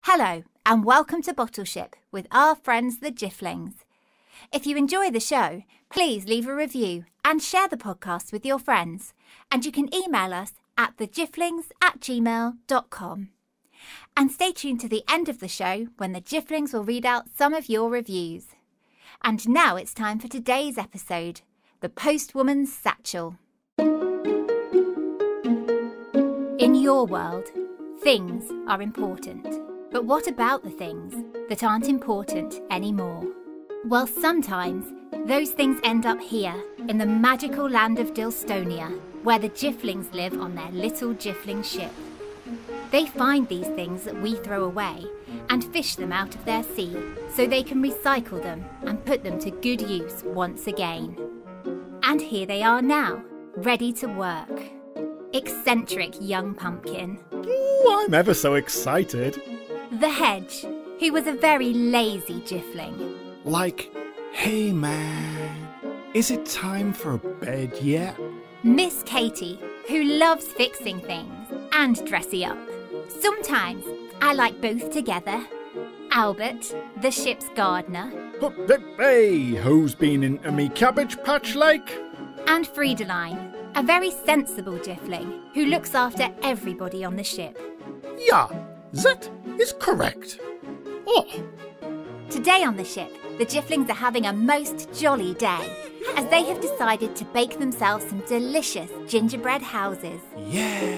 Hello and welcome to Bottleship with our friends the Jifflings. If you enjoy the show, please leave a review and share the podcast with your friends. And you can email us at thejiflings@gmail.com. And stay tuned to the end of the show when the Jifflings will read out some of your reviews. And now it's time for today's episode, the Postwoman's Satchel. In your world, things are important. But what about the things that aren't important anymore? Well, sometimes those things end up here in the magical land of Dilstonia, where the Jifflings live on their little Jiffling ship. They find these things that we throw away and fish them out of their sea so they can recycle them and put them to good use once again. And here they are now, ready to work. Eccentric young pumpkin. Ooh, I'm ever so excited. The Hedge, who was a very lazy Jiffling. Like, hey man, is it time for bed yet? Miss Katie, who loves fixing things and dressing up. Sometimes I like both together. Albert, the ship's gardener. Hey, who's been into me cabbage patch like? And Freidaline, a very sensible Jiffling who looks after everybody on the ship. Yeah, that is correct. Oh. Today on the ship, the Jifflings are having a most jolly day as they have decided to bake themselves some delicious gingerbread houses. Yeah.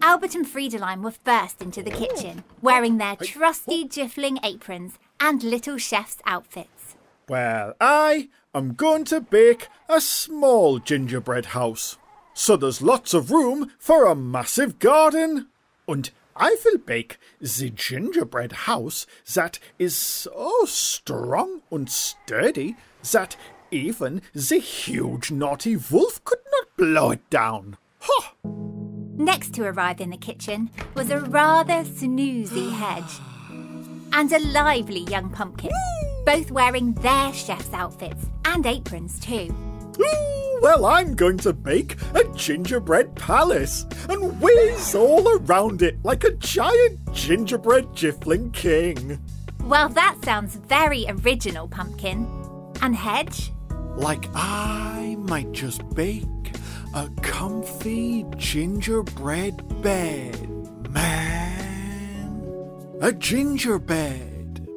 Albert and Freidaline were first into the kitchen, wearing their trusty Jiffling aprons and little chef's outfits. Well, I am going to bake a small gingerbread house. So there's lots of room for a massive garden. And I will bake the gingerbread house that is so strong and sturdy that even the huge naughty wolf could not blow it down. Ha! Next to arrive in the kitchen was a rather snoozy Hedge and a lively young pumpkin, both wearing their chef's outfits and aprons too. Well, I'm going to bake a gingerbread palace and whiz all around it like a giant gingerbread Jiffling king. Well, that sounds very original, Pumpkin. And Hedge? Like I might just bake a comfy gingerbread bed, man. A gingerbread.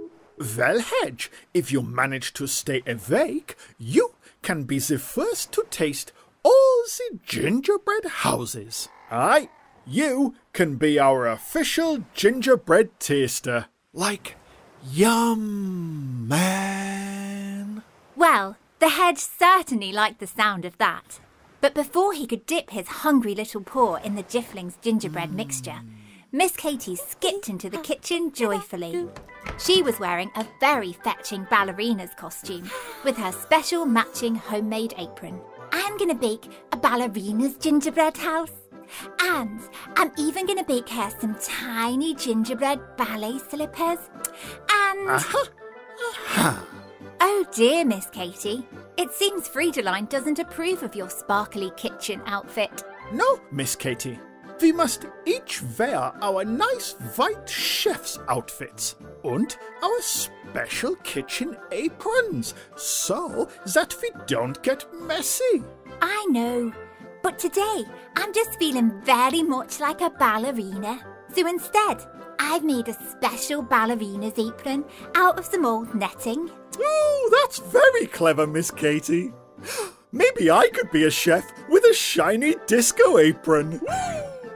Well, Hedge, if you manage to stay awake, you can be the first to taste all the gingerbread houses. Aye, you can be our official gingerbread taster. Like, yum, man. Well, the Hedge certainly liked the sound of that. But before he could dip his hungry little paw in the Jiffling's gingerbread mixture, Miss Katie skipped into the kitchen joyfully. She was wearing a very fetching ballerina's costume with her special matching homemade apron. I'm going to bake a ballerina's gingerbread house. And I'm even going to bake her some tiny gingerbread ballet slippers. And... Oh dear, Miss Katie. It seems Freidaline doesn't approve of your sparkly kitchen outfit. No, Miss Katie. We must each wear our nice white chef's outfits and our special kitchen aprons so that we don't get messy. I know, but today I'm just feeling very much like a ballerina. So instead, I've made a special ballerina's apron out of some old netting. Oh, that's very clever, Miss Katie. Maybe I could be a chef with a shiny disco apron.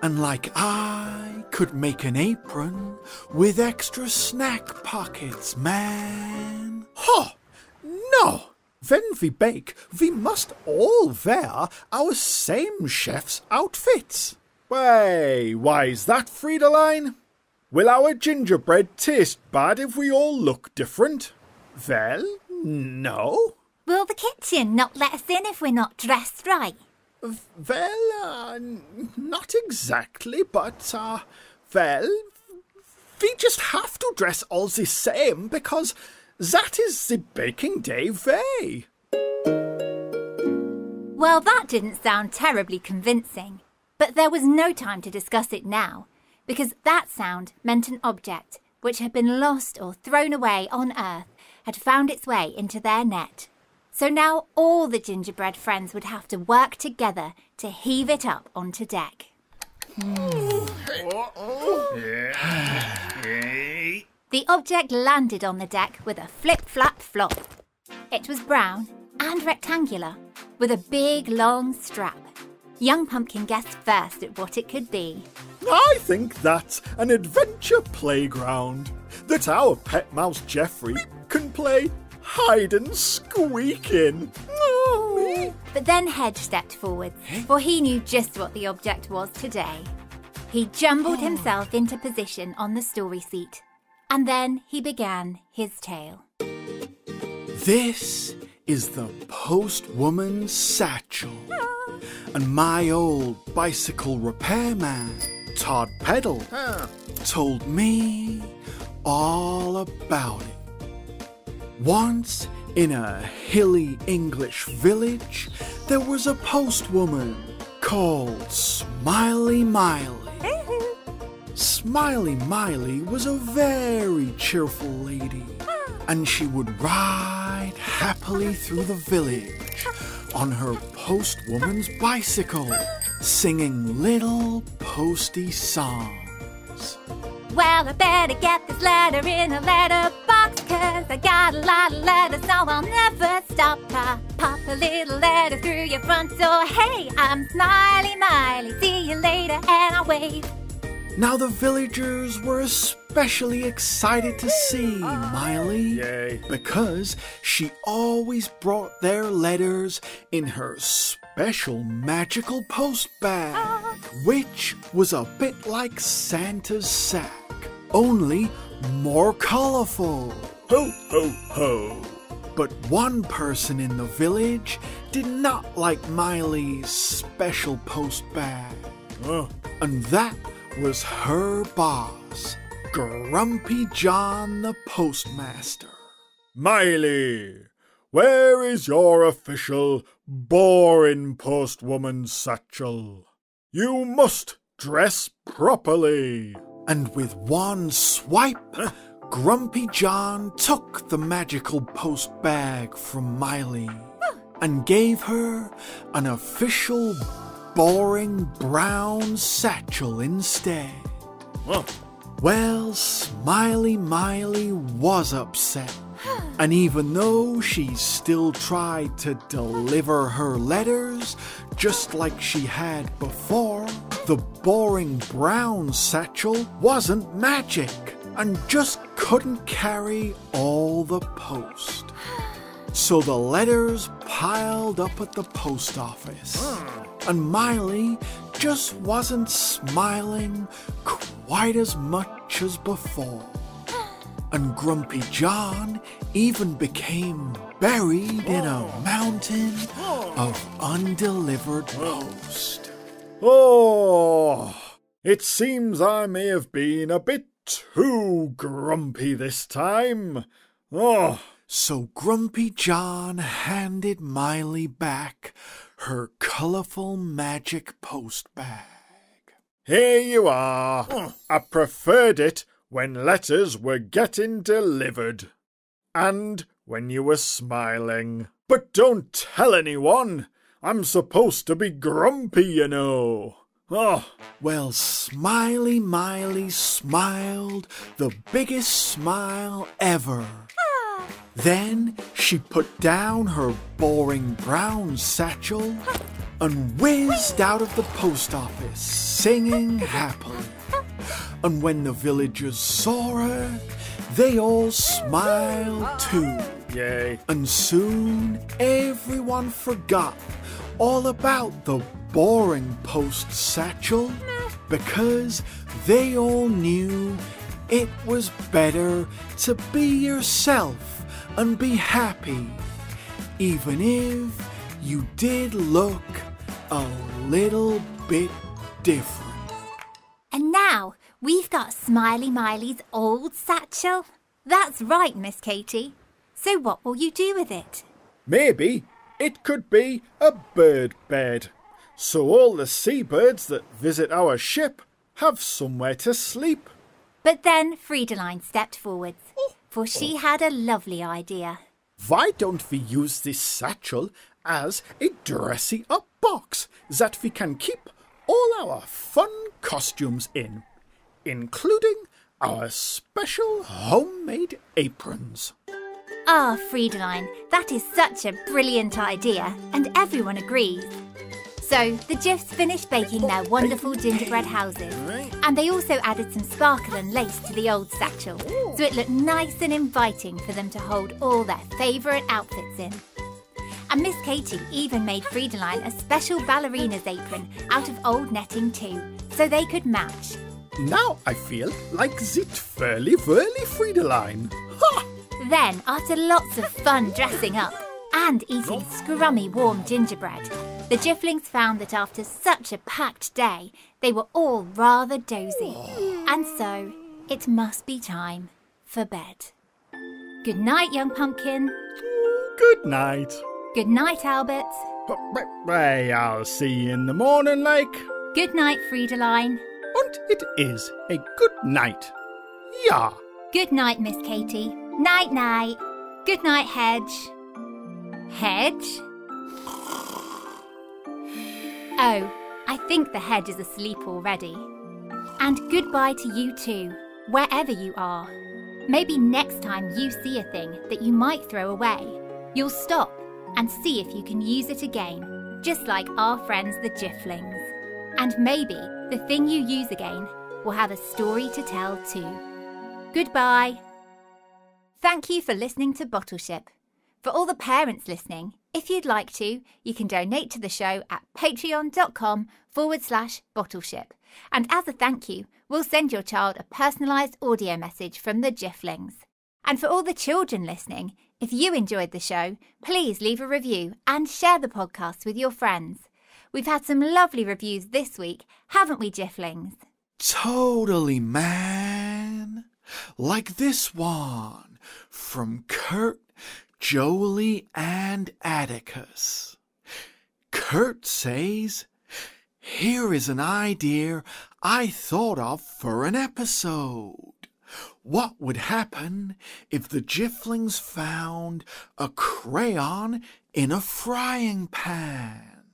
And like I could make an apron with extra snack pockets, man. Ha! No! When we bake, we must all wear our same chef's outfits. Why is that, Freidaline? Will our gingerbread taste bad if we all look different? Well, no. Will the kitchen not let us in if we're not dressed right? Well, not exactly, but, we just have to dress all the same because that is the baking day way. Well, that didn't sound terribly convincing. But there was no time to discuss it now, because that sound meant an object which had been lost or thrown away on Earth had found its way into their net. So now all the gingerbread friends would have to work together to heave it up onto deck. The object landed on the deck with a flip-flap-flop. It was brown and rectangular, with a big long strap. Young Pumpkin guessed first at what it could be. I think that's an adventure playground that our pet mouse Geoffrey can play hide and squeak in. Oh. But then Hedge stepped forward, for he knew just what the object was today. He jumbled himself into position on the story seat, and then he began his tale. This is the Postwoman Satchel, and my old bicycle repairman, Todd Peddle, told me all about it. Once, in a hilly English village, there was a postwoman called Smiley Miley. Smiley Miley was a very cheerful lady, and she would ride happily through the village on her postwoman's bicycle, singing little posty songs. Well, I better get this letter in a letterbox, 'cause I got a lot of letters, so I'll never stop. I pop a little letter through your front door. Hey, I'm Smiley Miley, see you later, and I wave. Now the villagers were especially excited to see Miley, because she always brought their letters in her special magical post bag, which was a bit like Santa's sack, only more colorful. Ho, ho, ho! But one person in the village did not like Miley's special post bag, and that was her boss, Grumpy John the postmaster. Miley, where is your official boring postwoman satchel? You must dress properly. And with one swipe, Grumpy John took the magical post bag from Miley and gave her an official boring brown satchel instead. Well, Smiley Miley was upset, and even though she still tried to deliver her letters just like she had before, the boring brown satchel wasn't magic and just couldn't carry all the post. So the letters piled up at the post office, and Miley just wasn't smiling quite as much as before. And Grumpy John even became buried in a mountain of undelivered post. Oh, it seems I may have been a bit too grumpy this time. So Grumpy John handed Miley back her colourful magic post bag. Here you are. I preferred it when letters were getting delivered, and when you were smiling. But don't tell anyone. I'm supposed to be grumpy, you know. Well, Smiley Miley smiled the biggest smile ever. Then she put down her boring brown satchel and whizzed out of the post office, singing happily. And when the villagers saw her, they all smiled too. Yay. And soon everyone forgot all about the boring post satchel, because they all knew it was better to be yourself and be happy, even if you did look a little bit different. And now we've got Smiley Miley's old satchel. That's right, Miss Katie. So what will you do with it? Maybe it could be a bird bed, so all the seabirds that visit our ship have somewhere to sleep. But then Freidaline stepped forwards, for she had a lovely idea. Why don't we use this satchel as a dressy-up box that we can keep all our fun costumes in, including our special homemade aprons? Ah, Freidaline, that is such a brilliant idea, and everyone agrees. So the Jiffs finished baking their wonderful gingerbread houses, and they also added some sparkle and lace to the old satchel, so it looked nice and inviting for them to hold all their favourite outfits in. And Miss Katie even made Freidaline a special ballerina's apron out of old netting too, so they could match. Now I feel like the twirly-whirly Freidaline. Ha! Then, after lots of fun dressing up and eating scrummy warm gingerbread, the Jifflings found that after such a packed day, they were all rather dozy. And so, it must be time for bed. Good night, young pumpkin. Good night. Good night, Albert. I'll see you in the morning, like. Good night, Freidaline. And it is a good night. Yeah. Good night, Miss Katie. Night-night. Good night, Hedge. Hedge? Oh, I think the Hedge is asleep already. And goodbye to you too, wherever you are. Maybe next time you see a thing that you might throw away, you'll stop and see if you can use it again, just like our friends the Jifflings. And maybe the thing you use again will have a story to tell too. Goodbye. Thank you for listening to Bottleship. For all the parents listening, if you'd like to, you can donate to the show at patreon.com/Bottleship. And as a thank you, we'll send your child a personalised audio message from the Jifflings. And for all the children listening, if you enjoyed the show, please leave a review and share the podcast with your friends. We've had some lovely reviews this week, haven't we, Jifflings? Totally, man. Like this one from Kurt, Jolie, and Atticus. Kurt says, "Here is an idea I thought of for an episode. What would happen if the Jifflings found a crayon in a frying pan?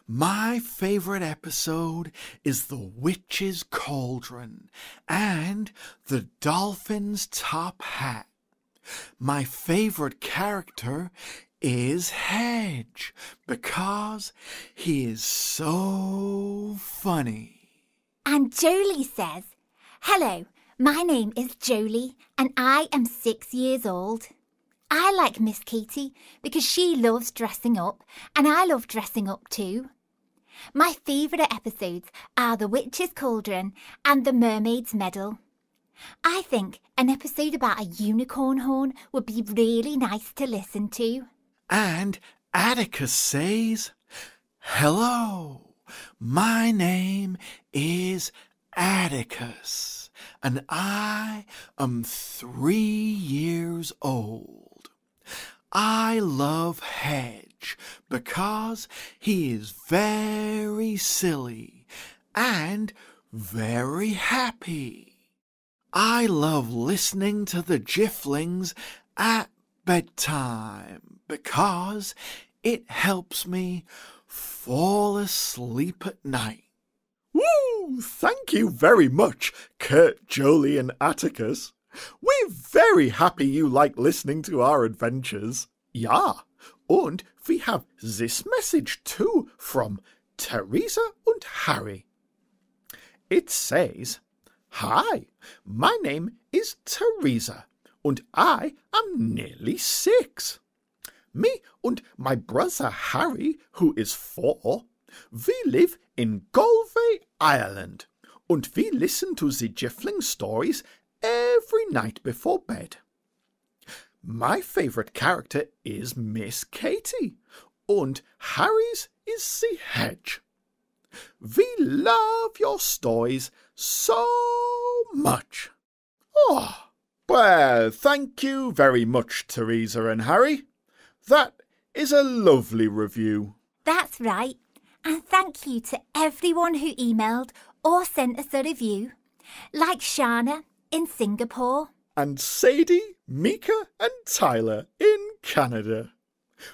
My favorite episode is the Witch's Cauldron and the Dolphin's Top Hat. My favorite character is Hedge because he is so funny." And Jolie says, "Hello, my name is Jolie and I am 6 years old. I like Miss Katie because she loves dressing up and I love dressing up too. My favourite episodes are The Witch's Cauldron and The Mermaid's Medal. I think an episode about a unicorn horn would be really nice to listen to." And Atticus says, "Hello, my name is Atticus and I am 3 years old. I love Hedge because he is very silly and very happy. I love listening to the Jifflings at bedtime because it helps me fall asleep at night." Woo! Thank you very much, Kurt, Jolie, and Atticus. We're very happy you like listening to our adventures. Yeah, and we have this message too from Teresa and Harry. It says, "Hi, my name is Teresa and I am nearly 6. Me and my brother Harry, who is 4, we live in Galway, Ireland, and we listen to the Jiffling stories every night before bed. My favourite character is Miss Katie, and Harry's is the Hedge. We love your stories so much." Oh, well, thank you very much, Teresa and Harry. That is a lovely review. That's right. And thank you to everyone who emailed or sent us a review, like Shana in Singapore. And Sadie, Mika and Tyler in Canada.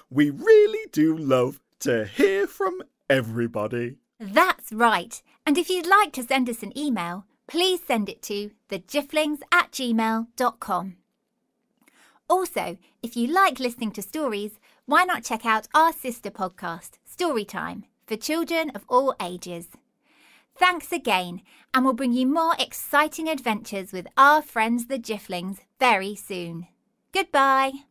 We really do love to hear from everybody. That's right. And if you'd like to send us an email, please send it to thejifflings@gmail.com. Also, if you like listening to stories, why not check out our sister podcast, Storytime, for children of all ages. Thanks again, and we'll bring you more exciting adventures with our friends the Jifflings very soon. Goodbye.